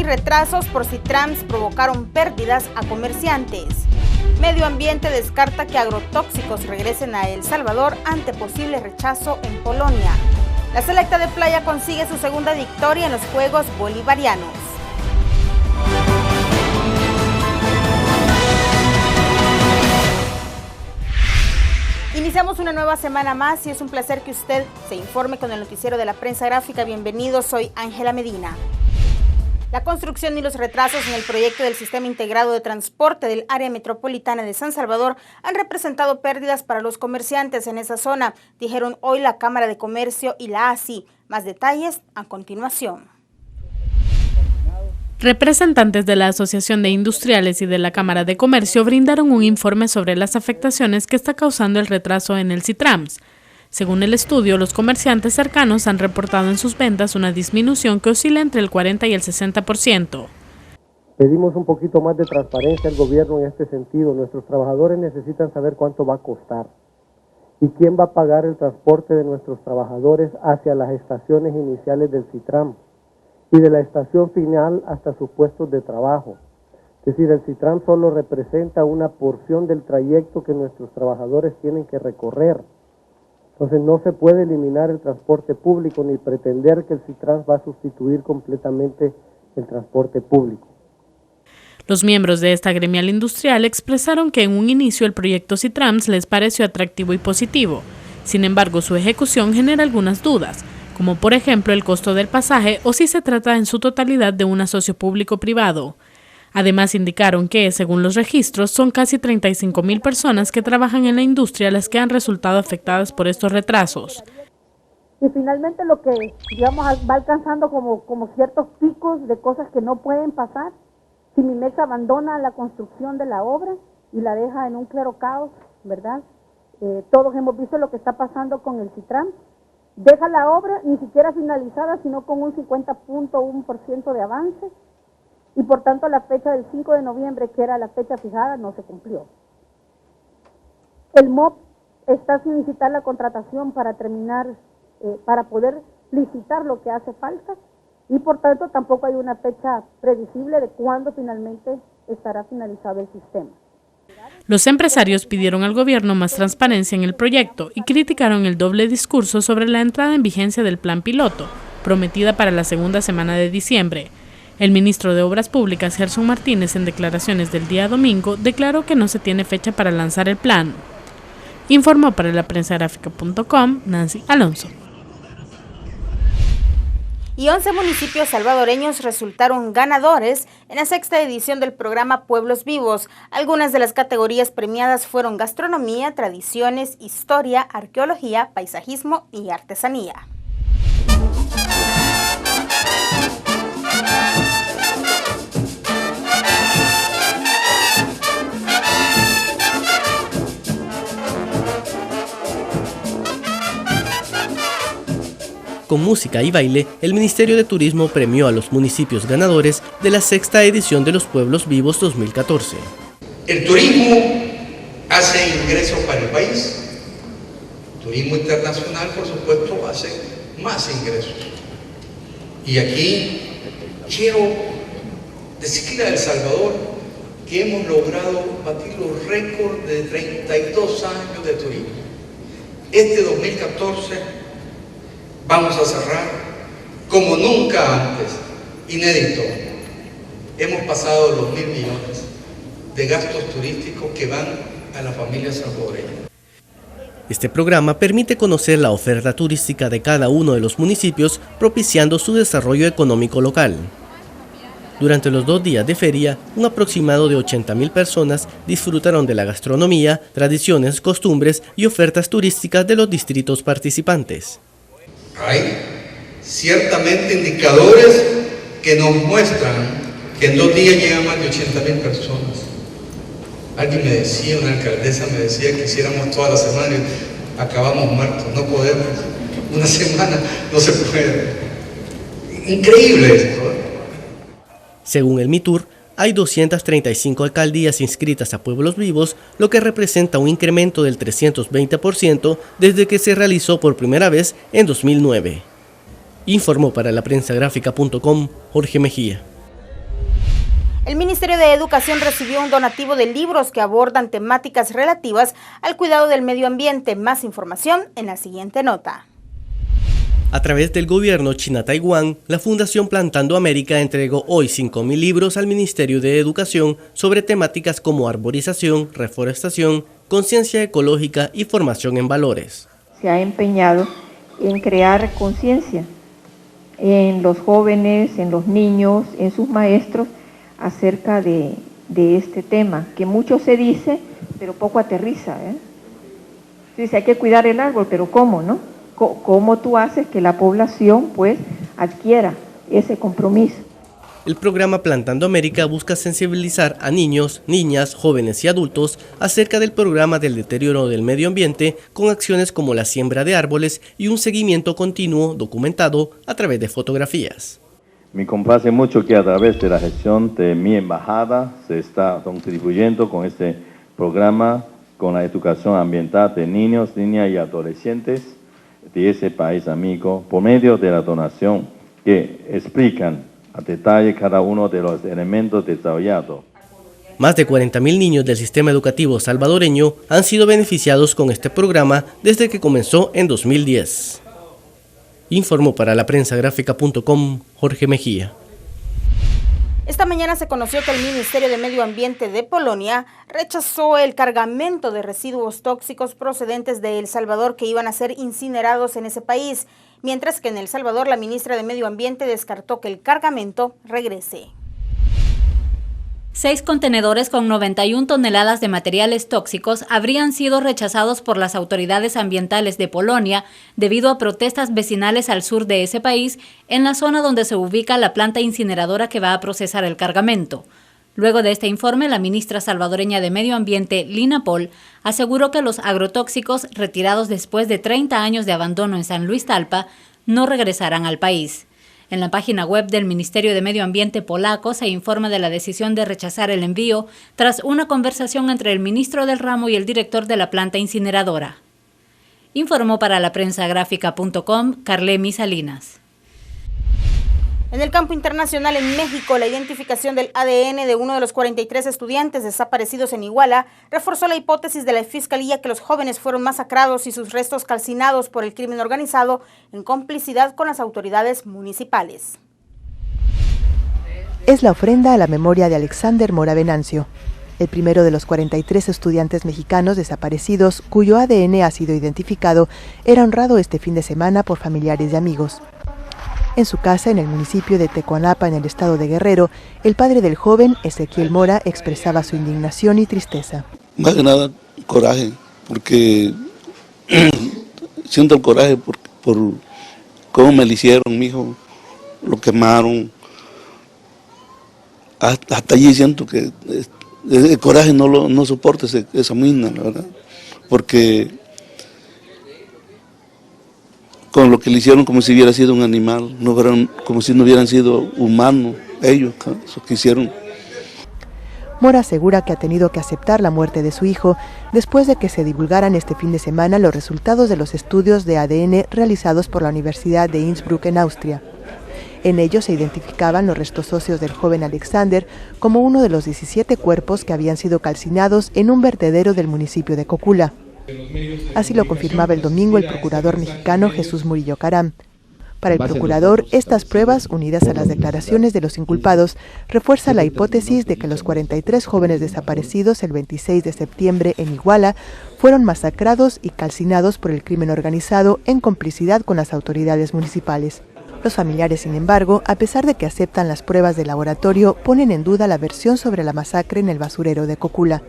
retrasos por Citrams provocaron pérdidas a comerciantes. Medio Ambiente descarta que agrotóxicos regresen a El Salvador ante posible rechazo en Polonia. La Selecta de Playa consigue su segunda victoria en los Juegos Bolivarianos. Iniciamos una nueva semana más y es un placer que usted se informe con el noticiero de la prensa gráfica. Bienvenido, soy Ángela Medina. La construcción y los retrasos en el proyecto del Sistema Integrado de Transporte del Área Metropolitana de San Salvador han representado pérdidas para los comerciantes en esa zona, dijeron hoy la Cámara de Comercio y la ASI. Más detalles a continuación. Representantes de la Asociación de Industriales y de la Cámara de Comercio brindaron un informe sobre las afectaciones que está causando el retraso en el Citrams. Según el estudio, los comerciantes cercanos han reportado en sus ventas una disminución que oscila entre el 40 y el 60%. Pedimos un poquito más de transparencia al gobierno en este sentido. Nuestros trabajadores necesitan saber cuánto va a costar y quién va a pagar el transporte de nuestros trabajadores hacia las estaciones iniciales del Citram y de la estación final hasta sus puestos de trabajo. Es decir, el Citram solo representa una porción del trayecto que nuestros trabajadores tienen que recorrer. Entonces no se puede eliminar el transporte público ni pretender que el Citrams va a sustituir completamente el transporte público. Los miembros de esta gremial industrial expresaron que en un inicio el proyecto Citrams les pareció atractivo y positivo. Sin embargo, su ejecución genera algunas dudas, como por ejemplo el costo del pasaje o si se trata en su totalidad de un asocio público-privado. Además, indicaron que, según los registros, son casi 35,000 personas que trabajan en la industria las que han resultado afectadas por estos retrasos. Y finalmente lo que, digamos, va alcanzando como ciertos picos de cosas que no pueden pasar. Si Mimex abandona la construcción de la obra y la deja en un claro caos, ¿verdad? Todos hemos visto lo que está pasando con el Citram. Deja la obra ni siquiera finalizada, sino con un 50.1% de avance. Y por tanto la fecha del 5 de noviembre, que era la fecha fijada, no se cumplió. El MOP está sin licitar la contratación para terminar, para poder licitar lo que hace falta, y por tanto tampoco hay una fecha previsible de cuándo finalmente estará finalizado el sistema. Los empresarios pidieron al gobierno más transparencia en el proyecto y criticaron el doble discurso sobre la entrada en vigencia del plan piloto, prometida para la segunda semana de diciembre. El ministro de Obras Públicas, Gerson Martínez, en declaraciones del día domingo, declaró que no se tiene fecha para lanzar el plan. Informó para la prensagráfica.com Nancy Alonso. Y 11 municipios salvadoreños resultaron ganadores en la sexta edición del programa Pueblos Vivos. Algunas de las categorías premiadas fueron gastronomía, tradiciones, historia, arqueología, paisajismo y artesanía. Con música y baile, el Ministerio de Turismo premió a los municipios ganadores de la sexta edición de los Pueblos Vivos 2014. El turismo hace ingresos para el país. El turismo internacional, por supuesto, hace más ingresos. Y aquí quiero decirle a El Salvador que hemos logrado batir los récords de 32 años de turismo. Este 2014 vamos a cerrar como nunca antes, inédito. Hemos pasado los 1.000 millones de gastos turísticos que van a la familia salvadoreña. Este programa permite conocer la oferta turística de cada uno de los municipios, propiciando su desarrollo económico local. Durante los 2 días de feria, un aproximado de 80,000 personas disfrutaron de la gastronomía, tradiciones, costumbres y ofertas turísticas de los distritos participantes. Hay ciertamente indicadores que nos muestran que en 2 días llegan más de 80,000 personas. Alguien me decía, una alcaldesa me decía que hiciéramos toda la semana y acabamos muertos, no podemos. Una semana no se puede. Increíble esto, ¿eh? Según el MITUR, hay 235 alcaldías inscritas a Pueblos Vivos, lo que representa un incremento del 320% desde que se realizó por primera vez en 2009. Informó para la prensagráfica.com Jorge Mejía. El Ministerio de Educación recibió un donativo de libros que abordan temáticas relativas al cuidado del medio ambiente. Más información en la siguiente nota. A través del gobierno China-Taiwán, la Fundación Plantando América entregó hoy 5.000 libros al Ministerio de Educación sobre temáticas como arborización, reforestación, conciencia ecológica y formación en valores. Se ha empeñado en crear conciencia en los jóvenes, en los niños, en sus maestros, acerca de este tema, que mucho se dice, pero poco aterriza. Se dice, hay que cuidar el árbol, pero ¿cómo, no? ¿Cómo tú haces que la población, pues, adquiera ese compromiso? El programa Plantando América busca sensibilizar a niños, niñas, jóvenes y adultos acerca del programa del deterioro del medio ambiente con acciones como la siembra de árboles y un seguimiento continuo documentado a través de fotografías. Me complace mucho que a través de la gestión de mi embajada se está contribuyendo con este programa con la educación ambiental de niños, niñas y adolescentes de ese país amigo por medio de la donación que explican a detalle cada uno de los elementos desarrollados. Más de 40.000 niños del sistema educativo salvadoreño han sido beneficiados con este programa desde que comenzó en 2010. Informó para la prensagráfica.com Jorge Mejía. Esta mañana se conoció que el Ministerio de Medio Ambiente de Polonia rechazó el cargamento de residuos tóxicos procedentes de El Salvador que iban a ser incinerados en ese país, mientras que en El Salvador la ministra de Medio Ambiente descartó que el cargamento regrese. 6 contenedores con 91 toneladas de materiales tóxicos habrían sido rechazados por las autoridades ambientales de Polonia debido a protestas vecinales al sur de ese país, en la zona donde se ubica la planta incineradora que va a procesar el cargamento. Luego de este informe, la ministra salvadoreña de Medio Ambiente, Lina Pol, aseguró que los agrotóxicos retirados después de 30 años de abandono en San Luis Talpa no regresarán al país. En la página web del Ministerio de Medio Ambiente polaco se informa de la decisión de rechazar el envío tras una conversación entre el ministro del ramo y el director de la planta incineradora. Informó para la prensagráfica.com Carlemi Salinas. En el campo internacional en México, la identificación del ADN de uno de los 43 estudiantes desaparecidos en Iguala reforzó la hipótesis de la Fiscalía que los jóvenes fueron masacrados y sus restos calcinados por el crimen organizado en complicidad con las autoridades municipales. Es la ofrenda a la memoria de Alexander Mora Venancio, el primero de los 43 estudiantes mexicanos desaparecidos cuyo ADN ha sido identificado, era honrado este fin de semana por familiares y amigos. En su casa, en el municipio de Tecuanapa, en el estado de Guerrero, el padre del joven, Ezequiel Mora, expresaba su indignación y tristeza. Más que nada, coraje, porque siento el coraje por cómo me lo hicieron, mi hijo, lo quemaron. Hasta allí siento que el coraje no soporta esa mina, la verdad, porque con lo que le hicieron como si hubiera sido un animal, como si no hubieran sido humanos ellos, eso que hicieron. Mora asegura que ha tenido que aceptar la muerte de su hijo después de que se divulgaran este fin de semana los resultados de los estudios de ADN realizados por la Universidad de Innsbruck en Austria. En ellos se identificaban los restos óseos del joven Alexander como uno de los 17 cuerpos que habían sido calcinados en un vertedero del municipio de Cocula. Así lo confirmaba el domingo el procurador mexicano Jesús Murillo Caram. Para el procurador, estas pruebas, unidas a las declaraciones de los inculpados, refuerzan la hipótesis de que los 43 jóvenes desaparecidos el 26 de septiembre en Iguala fueron masacrados y calcinados por el crimen organizado en complicidad con las autoridades municipales. Los familiares, sin embargo, a pesar de que aceptan las pruebas de laboratorio, ponen en duda la versión sobre la masacre en el basurero de Cocula.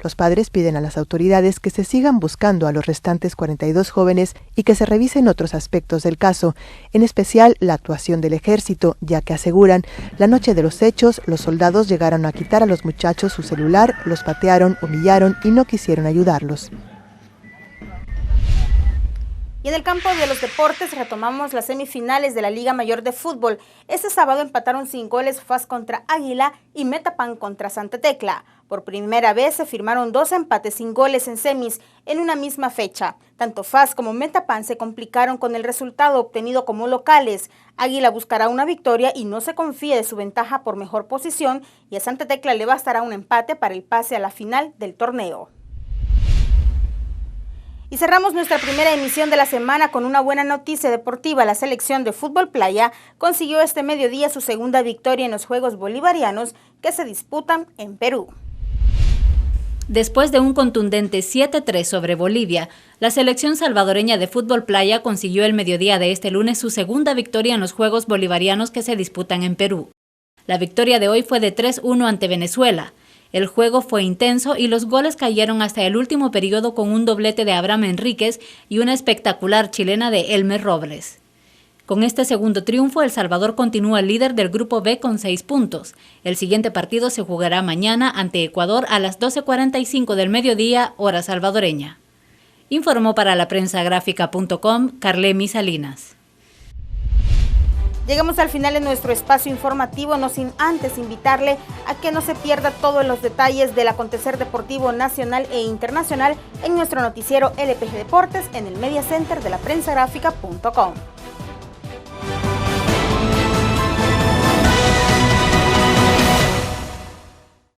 Los padres piden a las autoridades que se sigan buscando a los restantes 42 jóvenes y que se revisen otros aspectos del caso, en especial la actuación del ejército, ya que aseguran, la noche de los hechos, los soldados llegaron a quitar a los muchachos su celular, los patearon, humillaron y no quisieron ayudarlos. Y en el campo de los deportes retomamos las semifinales de la Liga Mayor de Fútbol. Este sábado empataron sin goles FAS contra Águila y Metapan contra Santa Tecla. Por primera vez se firmaron 2 empates sin goles en semis en una misma fecha. Tanto FAS como Metapan se complicaron con el resultado obtenido como locales. Águila buscará una victoria y no se confía de su ventaja por mejor posición, y a Santa Tecla le bastará un empate para el pase a la final del torneo. Y cerramos nuestra primera emisión de la semana con una buena noticia deportiva. La selección de fútbol playa consiguió este mediodía su segunda victoria en los Juegos Bolivarianos que se disputan en Perú. Después de un contundente 7-3 sobre Bolivia, la selección salvadoreña de fútbol playa consiguió el mediodía de este lunes su segunda victoria en los Juegos Bolivarianos que se disputan en Perú. La victoria de hoy fue de 3-1 ante Venezuela. El juego fue intenso y los goles cayeron hasta el último periodo con un doblete de Abraham Enríquez y una espectacular chilena de Elmer Robles. Con este segundo triunfo, El Salvador continúa líder del Grupo B con 6 puntos. El siguiente partido se jugará mañana ante Ecuador a las 12:45 del mediodía, hora salvadoreña. Informó para laprensagráfica.com Carlemi Salinas. Llegamos al final de nuestro espacio informativo, no sin antes invitarle a que no se pierda todos los detalles del acontecer deportivo nacional e internacional en nuestro noticiero LPG Deportes en el Media Center de laprensagráfica.com.